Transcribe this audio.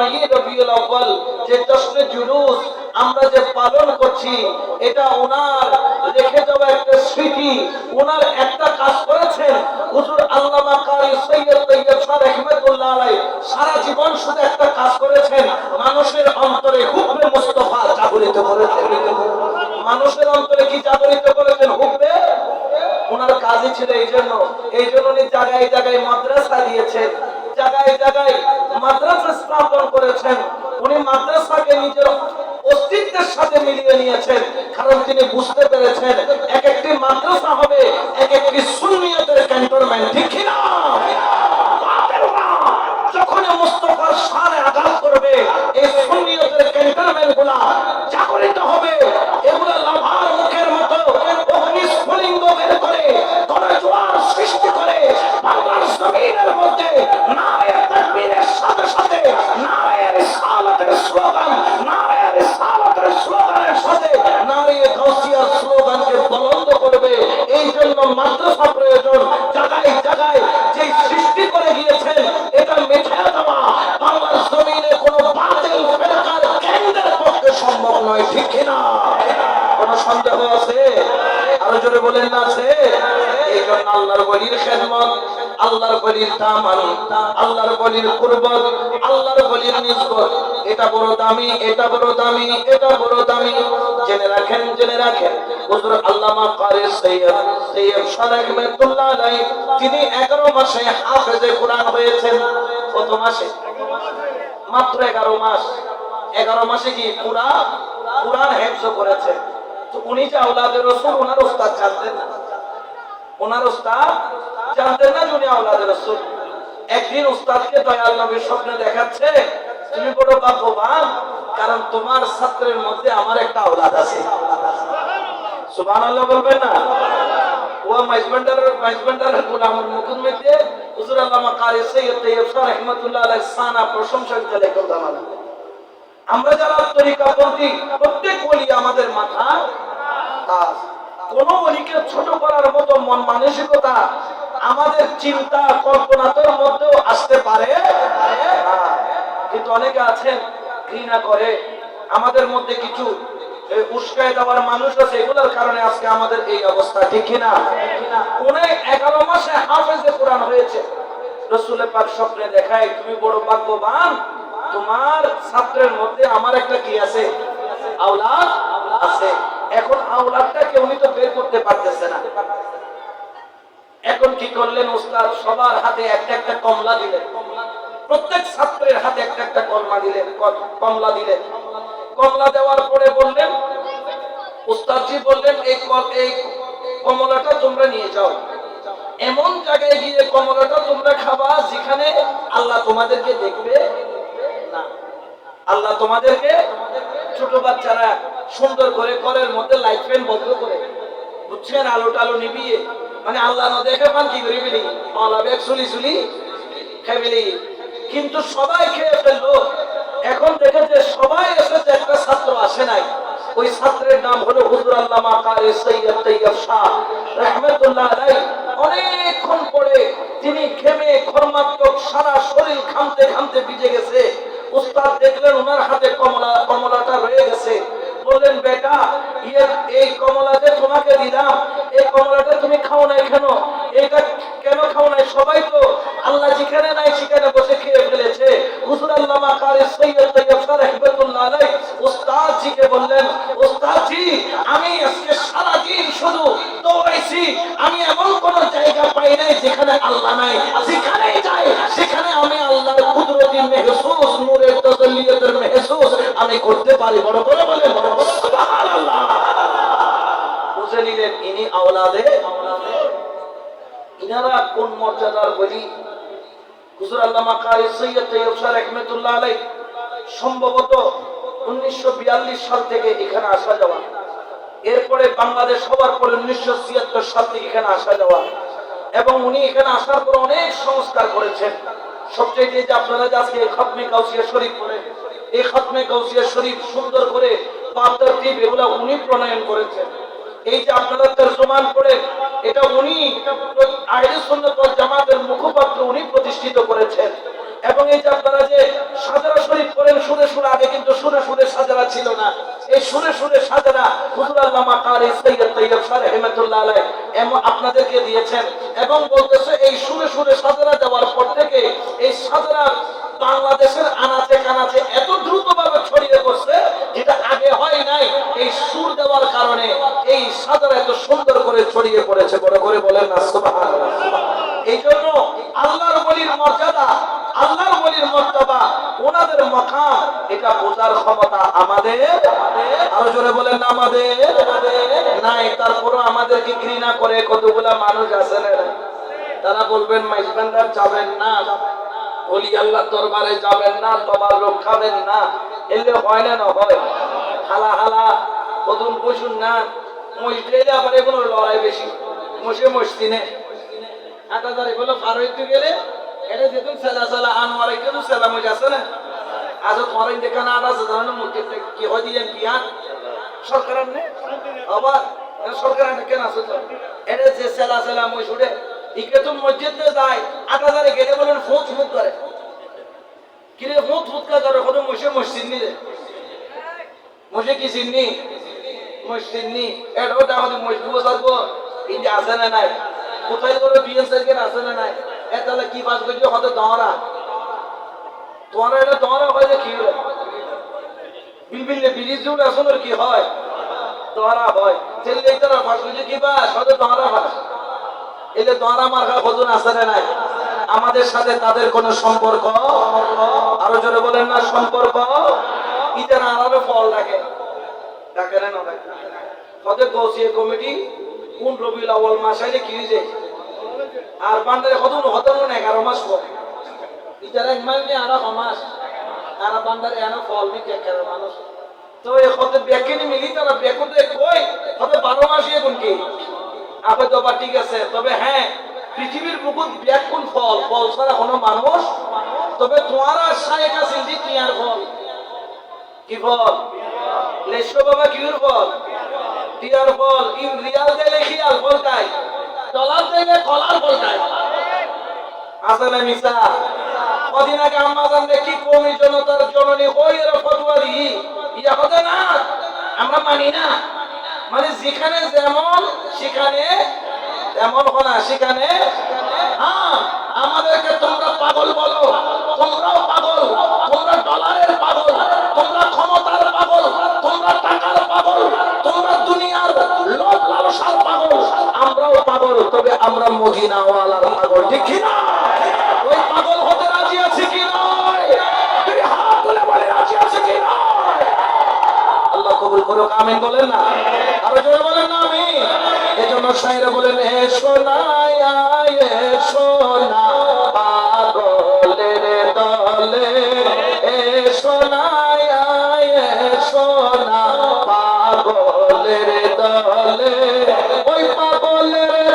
9 রবিউল আউয়াল যে জশ্নে জুলুস আমরা যে পালন করছি, এটা ওনার রেখে যাওয়া একটা স্মৃতি। ওনার একটা কাজ করেছেন হুজুর আল্লামা কারি সৈয়দ তৈয়ব শাহ রাহমাতুল্লাহ আলাইহি, সারা জীবন শুধু একটা কাজ করেছেন, মানুষের অন্তরে হুব্বে মুস্তাফা জাগরিত করেছেন। মানুষের অন্তরে কি জাগরিত করেছেন? হুব্বে। ওনার কাজই ছিল এই জন্য উনি জায়গায় জায়গায় মাদ্রাসা দিয়েছেন, জায়গায় জায়গায় মাদ্রাসা স্থাপন করেছেন। উনি মাদ্রাসাকে নিজের অস্তিত্বের সাথে মিলিয়ে নিয়েছেন, কারণ তিনি বুঝতে পেরেছেন এক একটি মাদ্রাসা হবে এক একটি সুন্নিয়তের ক্যান্টনমেন্ট। ঠিক কিনা? যখন মুস্তাফার শানে আঘাত করবে, এই সুন্নিয়তের ক্যান্টনমেন্ট গুলা জাগরিত হবে। এগুলা লাভার মুখের মতো অগ্নিস্ফুলিঙ্গ বের করে গণজোয়ার সৃষ্টি করে বাংলার জমিনের মধ্যে নারায়ে তাকবীরের সাথে সাথে নারায়ে রিসালাতের স্লোগান, নারায়ে রিসালাতের স্লোগানের সাথে নারায়ে গাউসিয়ার স্লোগানকে বুলন্দ করবে। এই জন্য মাদ্রাসা প্রয়োজন। জায়গায় জায়গায় যে সৃষ্টি করে গিয়েছেন, এটা মিথ্যা দেওয়া বাংলার জমিনে কোনো বাতিল ফেরকার কেন্দ্রের পক্ষে সম্ভব নয়। ঠিক কিনা? কোন সন্দেহ আছে? আরো জোরে বলেন না আছে? এই জন্য আল্লাহর ওলির খেদমত, আল্লাহর ওলির দামান, আল্লাহর ওলির কুরবত, আল্লাহর ওলির নিসবত, এটা বড় দামি, এটা বড় দামি, এটা বড় দামি। জেনে রাখেন, জেনে রাখেন, হুজুর আল্লামা কারি সৈয়দ তৈয়ব শাহ রাহমাতুল্লাহ আলাইহি, তিনি 11 মাসে হাফেজে কোরআন হয়েছেন। কত মাসে? মাত্র 11 মাস। 11 মাসে কি পুরা কোরআন হেফজ করেছে। তো উনি যে আওলাদে রাসূল, ওনার উস্তাদ জানতেন না, ওনার উস্তাদ জানতেন না যে উনি আওলাদে রাসূল। একদিন উস্তাদকে দয়াল নবীর স্বপ্নে দেখাচ্ছে, তুমি বড় ভাগ্যবান, কারণ তোমার ছাত্রের মধ্যে আমার একটা আওলাদ আছে। সুবহানাল্লাহ বলবেন না? ও মাইজবান্ডারের গোলামের মুখের মধ্যে হুজুর আল্লামা কারি সৈয়দ তৈয়ব শাহ রাহমাতুল্লাহ আলাইহি সানা প্রশংসা দিতে করলাম। আমরা যারা তরিকাপন্থী, প্রত্যেক ওলি আমাদের মাথা তাজ। কোন ওলিকে ছোট করার মতো মন মানসিকতা আমাদের চিন্তা কল্পনার মধ্যেও আসতে পারে না। কিন্তু অনেকে আছেন ঘৃণা করে, আমাদের মধ্যে কিছু উস্কায় দেওয়ার মানুষ আছে, এগুলোর কারণে আজকে আমাদের এই অবস্থা। ঠিক কিনা? অনেক 11 মাসে হাফেজে কোরআন হয়েছে। রাসূল পাক স্বপ্নে দেখায়, তুমি বড় ভাগ্যবান, তোমার ছাত্রের মধ্যে আমার একটা কি আছে? আওলাদ আছে। এখন আওলাদটাকে উনি তো বের করতে পারতেছে না। এখন কি করলেন? উস্তাদ সবার হাতে একটা একটা কমলা দিলেন, প্রত্যেক ছাত্রের হাতে একটা একটা কমলা দিলেন। কমলা দেওয়ার পরে বললেন, উস্তাদজি বললেন, এই কমলাটা তোমরা নিয়ে যাও, এমন জায়গায় গিয়ে কমলাটা তোমরা খাবা যেখানে আল্লাহ তোমাদেরকে দেখবে না। আল্লাহ তোমাদেরকে, ছোট বাচ্চারা সুন্দর করে ঘরের মধ্যে লাইট ফ্যান বন্ধ করে, বুঝছেন, আলো টালো নিবিয়ে, মানে আল্লাহ না দেখে পান কি করে ফেলি, চুলি খেয়ে ফেলি। কিন্তু সবাই খেয়ে ফেললো। এখন দেখে যে সবাই এসেছে, একটা ছাত্র আসে নাই। ওই ছাত্রের নাম হলো হুজুর আল্লামা কারি সৈয়দ তৈয়ব শাহ রাহমাতুল্লাহ আলাইহি। অনেকক্ষণ পরে তিনি ঘেমে ঘর্মাত্মক, সারা শরীর ঘামতে ঘামতে ভিজে গেছে। উস্তাদ দেখলেন ওনার হাতে কমলাটা রয়ে গেছে। বললেন, বেটা, এই কমলা যে তোমাকে দিলাম, এই কমলাটা তুমি খাও নাই কেন? এটা কেন খাও নাই? সবাই তো আল্লাহ যেখানে নাই সেখানে বসে খেয়ে ফেলেছে। হুজুর আল্লামা কারি সৈয়দ তৈয়ব শাহ রাহমাতুল্লাহ আলাইহি উস্তাদজিকে বললেন, উস্তাদজি, আমি আজকে সারা দিন শুধু দৌড়াইছি, আমি এমন কোন জায়গা পাই নাই যেখানে আল্লাহ নাই। যেখানেই যাই সেখানে আমি আল্লাহর কুদরতি মেহসুস, নূরের তাজাল্লিয়াতের মেহসুস আমি করতে পারি। বড় করে বলেন সুবহানাল্লাহ। বুঝে নিলেন ইনি আওলাদে। ইনারা কোন মর্যাদার বলি? হুজুর আল্লামা কারি সৈয়দ তৈয়ব শাহ রাহমাতুল্লাহ আলাইহি সম্ভবত 1942 সাল থেকে এখানে আসা যাওয়া, এরপরে বাংলাদেশ হওয়ার পরে 1976 সাল থেকে এখানে আসা যাওয়া, এবং উনি এখানে আসার পর অনেক সংস্কার করেছেন। সবচেয়ে যে আপনারা আজকে খাতমে গাউসিয়া শরীফ পড়েন, এই খাতমে গাউসিয়া শরীফ সুন্দর করে পাতারটিপ এগুলা উনি প্রণয়ন করেছেন। এই যে আপনারা তরজমান পড়েন, এটা উনি আহলে সুন্নাত ওয়াল জামাতের মুখপাত্র উনি প্রতিষ্ঠিত করেছেন। এবং এই যে আপনারা যে সাজারা শরীফ করেন সুরে সুরে, আগে কিন্তু সুরে সুরে সাজারা ছিল না। এই সুরে সুরে সাজারা হুজুর আল্লামা কারি সৈয়দ তৈয়ব শাহ রহমাতুল্লাহ আলাইহি এমন আপনাদেরকে দিয়েছেন, এবং বলতেছে এই সুরে সুরে সাজারা দেওয়ার পর থেকে এই সাজারা বাংলাদেশের আনাচে কানাচে এত দ্রুতভাবে ছড়িয়ে পড়ছে যেটা আগে হয় নাই। এই সুর দেওয়ার কারণে এই সাজারা এত সুন্দর করে ছড়িয়ে পড়েছে। বড় করে বলেন না সুবহানাল্লাহ। এই জন্য আল্লাহর ওলির মর্যাদা, আল্লাহর ওলির মর্তবা, ওনাদের মাকাম, এটা বোঝার ক্ষমতা আমাদের, আরো জোরে বলেন না আমাদের নাই। তারপরও আমাদেরকে ঘৃণা করে কতগুলা মানুষ আছে না, তারা বলবেন মাইজবান্ডার যাবেন না, ওলি আল্লাহর দরবারে যাবেন না, তোমার লোক খাবেন না, এলে হয় না, না হয় হালা হালা কদুন বসুন না, মসজিদে আবার এগুলো লড়াই বেশি, মশে মসজিদে 8000 এগুলো পার হইতে গেলে এটা দেখুন সেলা সেলা আনোয়ার কিন্তু সেলা মজা আছে না, আজ তোমার দেখানো 8000 মসজিদ কি হয় দিলেন বিয়ান সরকার নেই আবার সরকার কেন আছে তো এটা যে সেলা সেলা মসজিদে ইকে তো মসজিদে যায় 8000 গেলে বলেন ফুট ফুট করে কিরে ফুট ফুট করে কত মশে মসজিদ নিলে মশে কি চিনি মসজিদ নি এটা ওটা আমাদের মসজিদ বসাবো এই যে আছে না নাই কোথায় করে বিএন সাইকেল আছে না নাই এ তাহলে কি বাস করছে হয়তো দহরা তোমার এটা দহরা হয় যে কি হয় বিলবিলে ব্রিজ জুড়ে আসলে কি হয় দহরা হয় ছেলে তারা বাস করছে কি বাস হয়তো দহরা বাস এলে দহরা মার্কা কজন আছে না নাই আমাদের সাথে তাদের কোনো সম্পর্ক, আরো জোরে বলেন না সম্পর্ক, ঈদের আরামে ফল ডাকে ডাকে না ডাকে হতে গৌসিয়া কমিটি কোন রবিউল আউয়াল মাস আইলে কি হয়েছে আর বান্দারে কতন হতন 11 মাস পর ঈদের এক মাস নিয়ে আর মাস আর বান্দারে এনে ফল নিতে একের মানুষ তো এই হতে ব্যাকেনি মিলি তারা ব্যাকতে কই হতে 12 মাস এখন কি আপনি তো বা ঠিক আছে, তবে হ্যাঁ পৃথিবীর বুকুত ব্যাকুল ফল, ফল ছাড়া কোনো মানুষ, তবে তোমার আশায় কাছে কি আর ফল কি ফল লেশো বাবা কিউর ফল টিয়ার ফল ইন রিয়াল দিলে কি আর ফলটাই ডলার দিলে কলার ফলটাই আসলে মিসা কদিন আগে আমাদের দেখি কমি জনতার জননী হইয়ের ফতোয়া দি ইয়া হতে না আমরা মানি না, মানে যেখানে যেমন সেখানে তেমন না, সেখানে হ্যাঁ আমাদেরকে তোমরা পাগল বলো, তোমরাও পাগল, তোমরা ডলারের পাগল, তোমরা ক্ষমতার পাগল, তোমরা টাকার পাগল, তোমরা দুনিয়ার লোভ লালসার পাগল, আমরাও পাগল, তবে আমরা মদিনাওয়ালার পাগল, ঠিক কি না? ওই পাগল হতে রাজি আছে কি নয়? তুই হাত তুলে বলে রাজি আছে কি নয়? আল্লাহ কবুল করুক, আমিন বলেন না, আরো জোরে বলেন না আমিন। এজন্য শায়রা বলেন এসো না এসো না পাগলের দলে, এসো না এসো না পাগলের দলে, ওই পাগলের